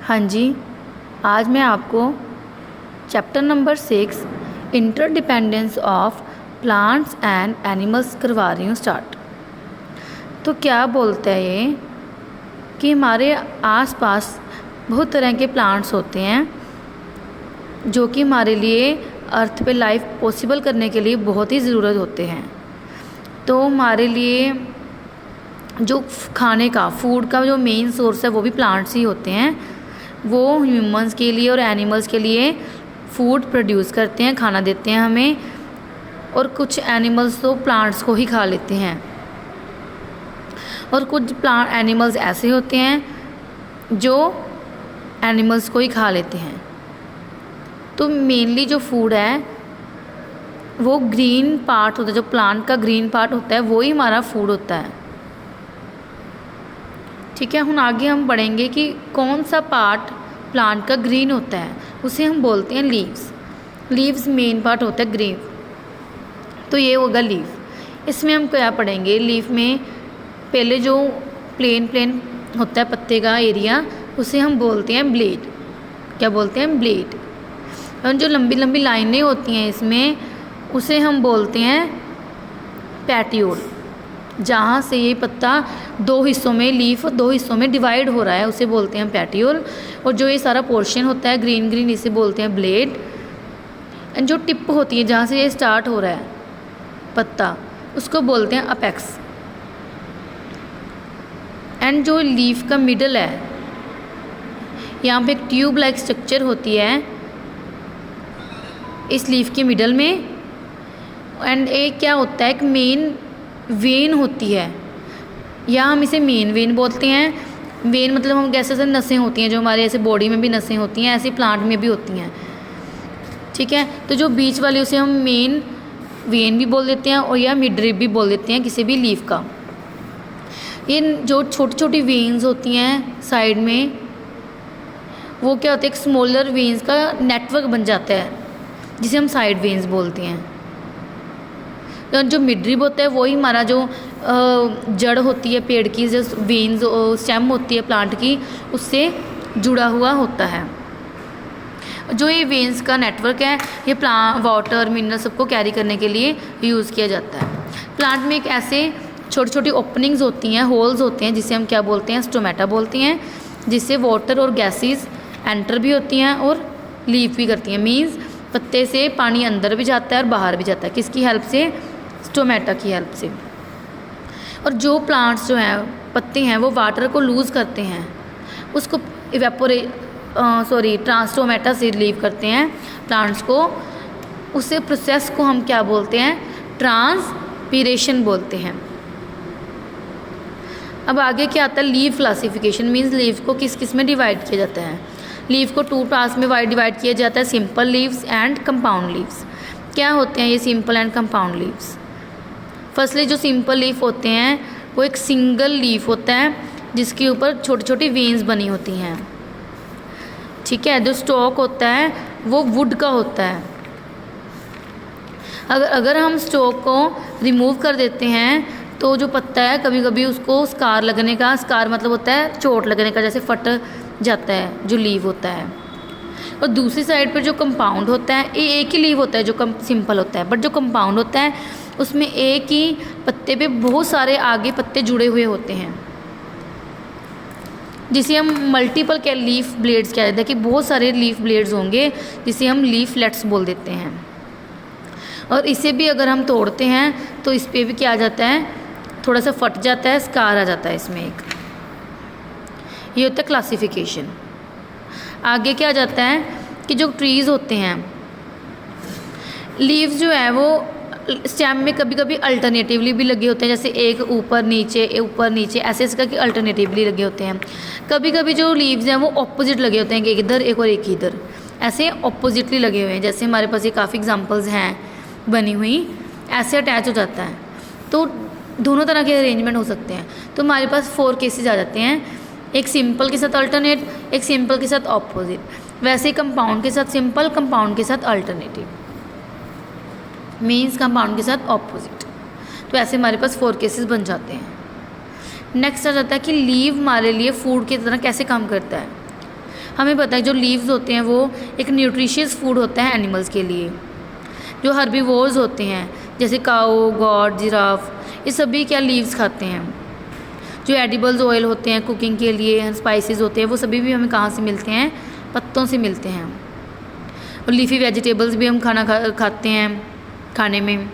हाँ जी, आज मैं आपको chapter number 6 interdependence of plants and animals करवा रही हूँ स्टार्ट। तो क्या बोलता है ये कि हमारे आसपास बहुत तरह के प्लांट्स होते हैं जो कि हमारे लिए अर्थ पे लाइफ पॉसिबल करने के लिए बहुत ही ज़रूरत होते हैं। तो हमारे लिए जो खाने का फूड का जो मेन सोर्स है वो भी प्लांट्स ही होते हैं। वो ह्यूमंस के लिए और एनिमल्स के लिए फूड प्रोड्यूस करते हैं, खाना देते हैं हमें। और कुछ एनिमल्स तो प्लांट्स को ही खा लेते हैं और कुछ एनिमल्स ऐसे होते हैं जो एनिमल्स को ही खा लेते हैं। तो मेनली जो फूड है वो ग्रीन पार्ट होता है, जो प्लांट का ग्रीन पार्ट होता है वो ही हमारा फूड होता है। ठीक है, आगे हम पढ़ेंगे कि कौन सा पार्ट प्लांट का ग्रीन होता है, उसे हम बोलते हैं लीव्स। लीव्स मेन पार्ट होता है ग्रीन। तो ये होगा लीफ। इसमें हम क्या पढ़ेंगे, लीफ में पहले जो प्लेन होता है पत्ते का एरिया उसे हम बोलते हैं ब्लेड। क्या बोलते हैं? ब्लेड। और जो लंबी लंबी लाइनें होती हैं इसमें उसे हम बोलते हैं पैटियोल। जहाँ से ये पत्ता दो हिस्सों में, लीफ दो हिस्सों में डिवाइड हो रहा है उसे बोलते हैं पैटियोल। और जो ये सारा पोर्शन होता है ग्रीन इसे बोलते हैं ब्लेड। एंड जो टिप होती है जहाँ से ये स्टार्ट हो रहा है पत्ता उसको बोलते हैं अपेक्स। एंड जो लीफ का मिडल है यहाँ पे एक ट्यूब लाइक स्ट्रक्चर होती है इस लीफ के मिडल में। एंड एक क्या होता है, एक मेन वेन होती है, या हम इसे मेन वेन बोलते हैं। वेन मतलब हम कैसे ऐसे नसें होती हैं जो हमारे ऐसे बॉडी में भी नसें होती हैं, ऐसे प्लांट में भी होती हैं। ठीक है, तो जो बीच वाली उसे हम मेन वेन भी बोल देते हैं और या मिड रिब भी बोल देते हैं किसी भी लीफ का। ये जो छोटी छोटी वेन्स होती हैं साइड में वो क्या होता है, एक स्मॉलर वेन्स का नेटवर्क बन जाता है जिसे हम साइड वेन्स बोलते हैं। जो मिड रिब होता है वही हमारा जो जड़ होती है पेड़ की, जो वेन्स स्टेम होती है प्लांट की, उससे जुड़ा हुआ होता है। जो ये वेन्स का नेटवर्क है ये वाटर मिनरल सबको कैरी करने के लिए यूज़ किया जाता है। प्लांट में एक ऐसे छोटी छोटी ओपनिंग्स होती हैं, होल्स होते हैं जिसे हम क्या बोलते हैं, स्टोमेटा बोलते हैं, जिससे वाटर और गैसेस एंटर भी होती हैं और लीव भी करती हैं। मीन्स पत्ते से पानी अंदर भी जाता है और बाहर भी जाता है। किसकी हेल्प से? स्टोमेटा की हेल्प से। और जो प्लांट्स जो हैं पत्ते हैं वो वाटर को लूज़ करते हैं, उसको ट्रांसटोमेटा से लीव करते हैं प्लांट्स को। उसे प्रोसेस को हम क्या बोलते हैं? ट्रांसपीरेशन बोलते हैं। अब आगे क्या आता है, लीव क्लासिफिकेशन। मीन्स लीव को किस किस में डिवाइड किया जाता है। लीव को 2 पार्ट्स में डिवाइड किया जाता है, simple leaves and compound leaves. क्या होते हैं ये simple and compound leaves? Firstly जो सिंपल लीफ होते हैं वो एक सिंगल लीफ होता है जिसके ऊपर छोटी छोटी वेन्स बनी होती हैं। ठीक है, जो स्टॉक होता है वो वुड का होता है। अगर हम स्टॉक को रिमूव कर देते हैं तो जो पत्ता है कभी कभी उसको स्कार लगने का, स्कार मतलब होता है चोट लगने का, जैसे फट जाता है जो लीव होता है। और दूसरी साइड पर जो कंपाउंड होता है ये एक ही लीव होता है जो सिंपल होता है, बट जो कंपाउंड होता है उसमें एक ही पत्ते पे बहुत सारे आगे पत्ते जुड़े हुए होते हैं, जिसे हम मल्टीपल के लीफ ब्लेड्स कह देते हैं कि बहुत सारे लीफ ब्लेड्स होंगे, जिसे हम लीफलेट्स बोल देते हैं। और इसे भी अगर हम तोड़ते हैं तो इस पर भी क्या आ जाता है, थोड़ा सा फट जाता है, स्कार आ जाता है इसमें एक। ये होता है क्लासिफिकेशन। आगे क्या आ जाता है कि जो ट्रीज़ होते हैं, लीव्स जो है वो स्टेम में कभी कभी अल्टरनेटिवली भी लगे होते हैं, जैसे एक ऊपर नीचे ऐसे करके अल्टरनेटिवली लगे होते हैं। कभी कभी जो लीव्स हैं वो ऑपोजिट लगे होते हैं, एक इधर एक और एक इधर, ऐसे ऑपोजिटली लगे हुए हैं। जैसे हमारे पास ये काफ़ी एग्जांपल्स हैं बनी हुई, ऐसे अटैच हो जाता है। तो दोनों तरह के अरेंजमेंट हो सकते हैं। तो हमारे पास 4 केसेस आ जाते हैं, एक सिंपल के साथ अल्टरनेट, एक सिंपल के साथ ऑपोजिट। वैसे कंपाउंड के साथ सिंपल, कंपाउंड के साथ अल्टरनेटिव, मीन्स कंपाउंड के साथ ऑपोजिट। तो ऐसे हमारे पास 4 केसेस बन जाते हैं। नेक्स्ट आ जाता है कि लीव हमारे लिए फूड की तरह कैसे काम करता है। हमें पता है जो लीव्स होते हैं वो एक न्यूट्रिशियस फूड होता है एनिमल्स के लिए। जो हर्बीवोर्स होते हैं जैसे काऊ, गॉड, जिराफ, ये सभी क्या लीव्स खाते हैं। जो एडिबल्स ऑयल होते हैं कुकिंग के लिए, स्पाइसेस होते हैं, वो सभी भी हमें कहाँ से मिलते हैं, पत्तों से मिलते हैं। और लीफी वेजिटेबल्स भी हम खाते हैं खाने में,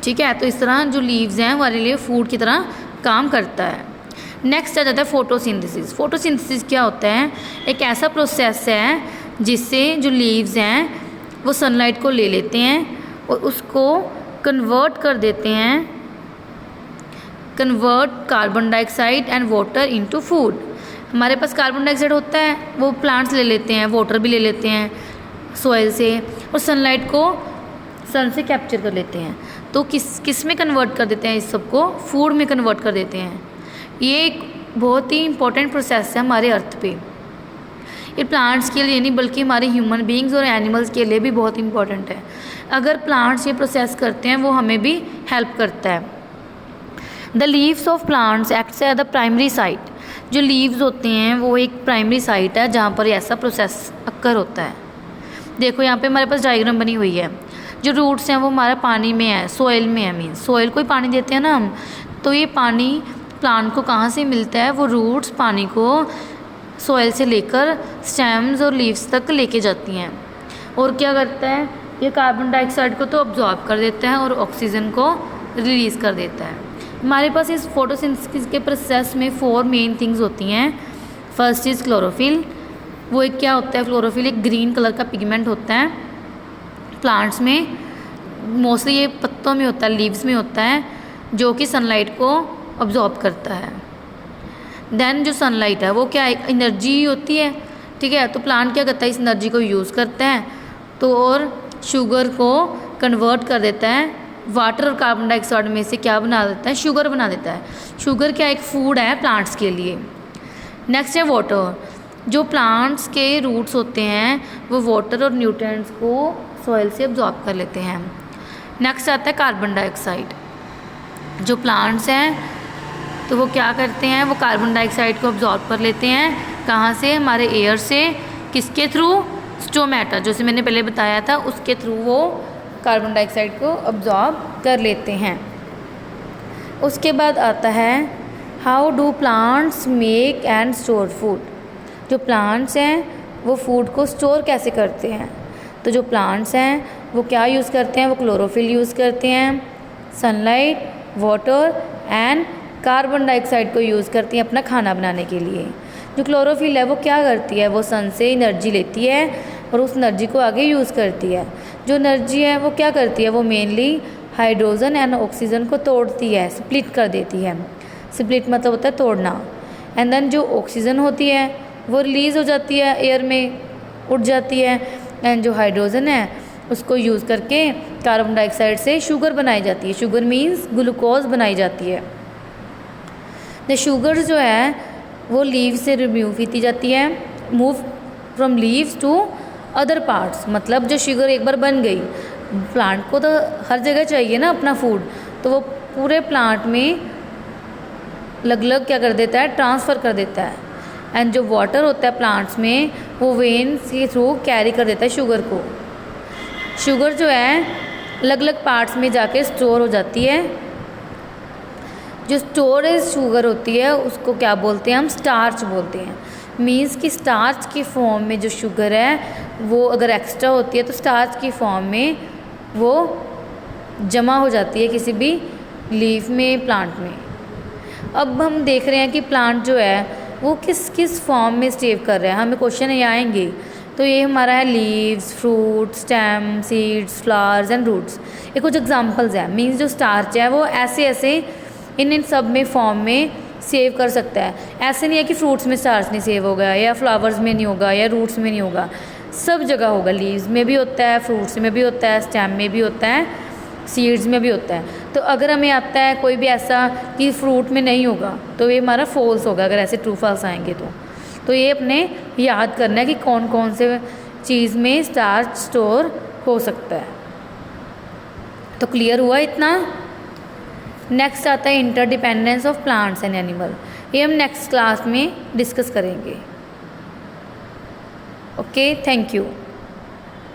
ठीक है। तो इस तरह जो लीव्स हैं हमारे लिए फूड की तरह काम करता है। नेक्स्ट आ जाता है फोटोसिंथेसिस। फोटोसिंथेसिस क्या होता है, एक ऐसा प्रोसेस है जिससे जो लीव्स हैं वो सनलाइट को ले लेते हैं और उसको कन्वर्ट कर देते हैं, convert carbon dioxide and water into food. हमारे पास कार्बन डाइऑक्साइड होता है, वो प्लांट्स ले लेते हैं, वाटर भी ले लेते हैं सॉइल से, और सनलाइट को सन से कैप्चर कर लेते हैं। तो किस में कन्वर्ट कर देते हैं, इस सब को फूड में कन्वर्ट कर देते हैं। ये एक बहुत ही इंपॉर्टेंट प्रोसेस है हमारे अर्थ पे। ये प्लांट्स के लिए नहीं बल्कि हमारे ह्यूमन बीइंग्स और एनिमल्स के लिए भी बहुत इंपॉर्टेंट है। अगर प्लांट्स ये प्रोसेस करते हैं वो हमें भी हेल्प करता है। The leaves of plants acts as the primary site. जो लीव्स होते हैं वो एक प्राइमरी साइट है जहाँ पर ऐसा प्रोसेस अक्कर होता है। देखो यहाँ पे हमारे पास डायग्राम बनी हुई है। जो रूट्स हैं वो हमारा पानी में है, सॉइल में है, मीन सॉइल को ही पानी देते हैं ना हम। तो ये पानी प्लांट को कहाँ से मिलता है, वो रूट्स पानी को सॉइल से लेकर स्टेम्स और लीव्स तक लेके जाती हैं। और क्या करता है, ये कार्बन डाइऑक्साइड को तो अब्जॉर्ब कर देता है और ऑक्सीजन को रिलीज़ कर देता है। हमारे पास इस फोटोसिंथेसिस के प्रोसेस में 4 मेन थिंग्स होती हैं। First is chlorophyll. वो एक क्या होता है, क्लोरोफिल एक ग्रीन कलर का पिगमेंट होता है प्लांट्स में, मोस्टली ये पत्तों में होता है, लीव्स में होता है, जो कि सनलाइट को अब्जॉर्ब करता है। देन जो सनलाइट है वो क्या एक एनर्जी होती है, ठीक है। तो प्लांट क्या करता है, इस एनर्जी को यूज़ करता है तो और शुगर को कन्वर्ट कर देता है, वाटर और कार्बन डाइऑक्साइड में से क्या बना देता है, शुगर बना देता है। शुगर क्या एक फूड है प्लांट्स के लिए। नेक्स्ट है वाटर। जो प्लांट्स के रूट्स होते हैं वो वाटर और न्यूट्रिएंट्स को सॉइल से अब्जॉर्ब कर लेते हैं। नेक्स्ट आता है कार्बन डाइऑक्साइड। जो प्लांट्स हैं तो वो क्या करते हैं, वो कार्बन डाइऑक्साइड को अब्जॉर्ब कर लेते हैं, कहाँ से, हमारे एयर से। किसके थ्रू, स्टोमेटा, जैसे मैंने पहले बताया था, उसके थ्रू वो कार्बन डाइऑक्साइड को अब्जॉर्ब कर लेते हैं। उसके बाद आता है how do plants make and store food. जो प्लांट्स हैं वो फूड को स्टोर कैसे करते हैं। तो जो प्लांट्स हैं वो क्या यूज़ करते हैं, वो क्लोरोफिल यूज़ करते हैं, sunlight, water and carbon dioxide को यूज़ करती हैं अपना खाना बनाने के लिए। जो क्लोरोफिल है वो क्या करती है, वो सन से एनर्जी लेती है और उस एनर्जी को आगे यूज़ करती है। जो एनर्जी है वो क्या करती है, वो मेनली हाइड्रोजन एंड ऑक्सीजन को तोड़ती है, स्प्लिट कर देती है। स्प्लिट मतलब होता है तोड़ना। एंड देन जो ऑक्सीजन होती है वो रिलीज़ हो जाती है, एयर में उड़ जाती है। एंड जो हाइड्रोजन है उसको यूज़ करके कार्बन डाइऑक्साइड से शुगर बनाई जाती है। शुगर मीन्स ग्लूकोज बनाई जाती है। द शुगर जो है वो लीव से रिमूव की जाती है, move from leaves to other parts. मतलब जो शुगर एक बार बन गई, प्लांट को तो हर जगह चाहिए ना अपना फूड, तो वो पूरे प्लांट में अलग अलग क्या कर देता है, ट्रांसफ़र कर देता है। एंड जो वाटर होता है प्लांट्स में वो वेन्स के थ्रू कैरी कर देता है शुगर को। शुगर जो है अलग अलग पार्ट्स में जाके स्टोर हो जाती है। जो स्टोरेज शुगर होती है उसको क्या बोलते हैं, हम स्टार्च बोलते हैं। मीन्स कि स्टार्च की फॉर्म में जो शुगर है वो अगर एक्स्ट्रा होती है तो स्टार्च की फॉर्म में वो जमा हो जाती है किसी भी लीफ में, प्लांट में। अब हम देख रहे हैं कि प्लांट जो है वो किस किस फॉर्म में स्टेव कर रहा है, हमें क्वेश्चन ये आएंगे। तो ये हमारा है leaves, fruit, stem, seeds, flowers and roots. ये कुछ एग्जांपल्स हैं। मीन्स जो स्टार्च है वो ऐसे ऐसे इन सब में फॉर्म में सेव कर सकता है। ऐसे नहीं है कि फ्रूट्स में स्टार्च नहीं सेव होगा या फ्लावर्स में नहीं होगा या रूट्स में नहीं होगा, सब जगह होगा। लीव्स में भी होता है, फ्रूट्स में भी होता है, स्टेम में भी होता है, सीड्स में भी होता है। तो अगर हमें आता है कोई भी ऐसा कि फ्रूट में नहीं होगा तो ये हमारा फॉल्स होगा, अगर ऐसे ट्रू फॉल्स आएंगे तो ये अपने याद करना है कि कौन कौन से चीज़ में स्टार्च स्टोर हो सकता है। तो क्लियर हुआ इतना। नेक्स्ट आता है interdependence of plants and animal. ये हम नेक्स्ट क्लास में डिस्कस करेंगे। Okay, thank you.